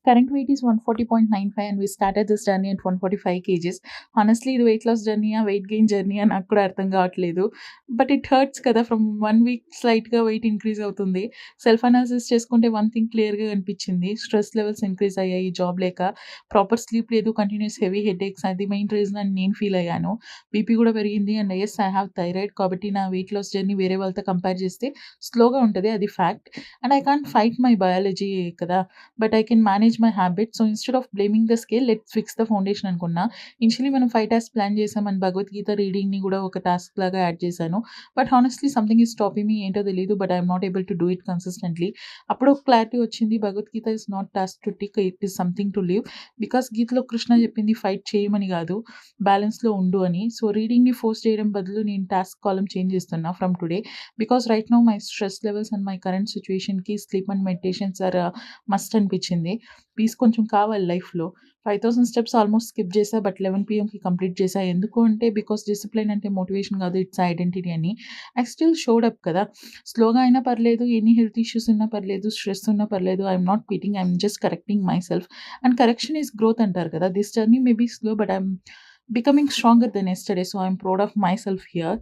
Current weight is 140.95 and we started this journey at 145 kgs. Honestly, ఇది weight loss జర్నీయా, weight gain జర్నీయా నాకు కూడా అర్థం కావట్లేదు. బట్ ఇట్ హర్ట్స్ కదా! ఫ్రమ్ 1 వీక్ స్లైట్‌గా వెయిట్ ఇంక్రీజ్ అవుతుంది. Self analysis చేసుకుంటే వన్ థింగ్ క్లియర్‌గా కనిపించింది. స్ట్రెస్ లెవెల్స్ ఇంక్రీజ్ అయ్యాయి జాబ్ లేక. ప్రాపర్ స్లీప్ లేదు. కంటిన్యూయస్ హెవీ హెడేక్స్ అది మెయిన్ రీజన్ అని నేను ఫీల్ అయ్యాను. బీపీ కూడా పెరిగింది and yes I have thyroid. కాబట్టి నా వెయిట్ లాస్ జర్నీ వేరే వాళ్ళతో కంపేర్ చేస్తే స్లోగా ఉంటది. అది fact. And I can't fight my biology కదా! But I can manage my habits. So, instead of blaming the scale let's fix the foundation అనుకున్నా. ఇనిషియల్లీ మనం 5 టాస్క్స్ ప్లాన్ చేసాం అండ్ భగవద్గీత రీడింగ్‌ని కూడా ఒక టాస్క్ లాగా యాడ్ చేశాను. But honestly something is stopping me ఏంటో తెలీదు. But I'm not able to do it కన్సిస్టెంట్‌లీ. అప్పుడు ఒక క్లారిటీ వచ్చింది. Bhagavad Gita is not task to tick, it is something to live. Because గీతలో కృష్ణ చెప్పింది ఫైట్ చేయమని కాదు, బ్యాలెన్స్‌లో ఉండు అని. సో, రీడింగ్‌ని ఫోర్స్ చేయడం బదులు నేను టాస్క్ కాలమ్ చేంజ్ చేస్తున్నా from today. Because right now my stress levels and my current సిట్యుయేషన్‌కి sleep and meditations are must అనిపించింది. పీస్ కొంచెం కావాలి లైఫ్‌లో. 5000 స్టెప్స్ ఆల్మోస్ట్ స్కిప్ చేశా. బట్ 11 పీఎంకి కంప్లీట్ చేశా. ఎందుకు అంటే బికాస్ డిసిప్లిన్ అంటే మోటివేషన్ కాదు, ఇట్స్ ఐడెంటిటీ అని. ఐ స్టిల్ షోడ్ అప్ కదా! స్లోగా అయినా పర్లేదు, ఎన్ని హెల్త్ ఇష్యూస్ ఉన్నా పర్లేదు, స్ట్రెస్ ఉన్నా పర్లేదు. I'm not quitting, I'm just correcting myself. And correction is growth అంటారు కదా! This journey may be slow but I'm becoming stronger than yesterday. So, I'm proud of myself here.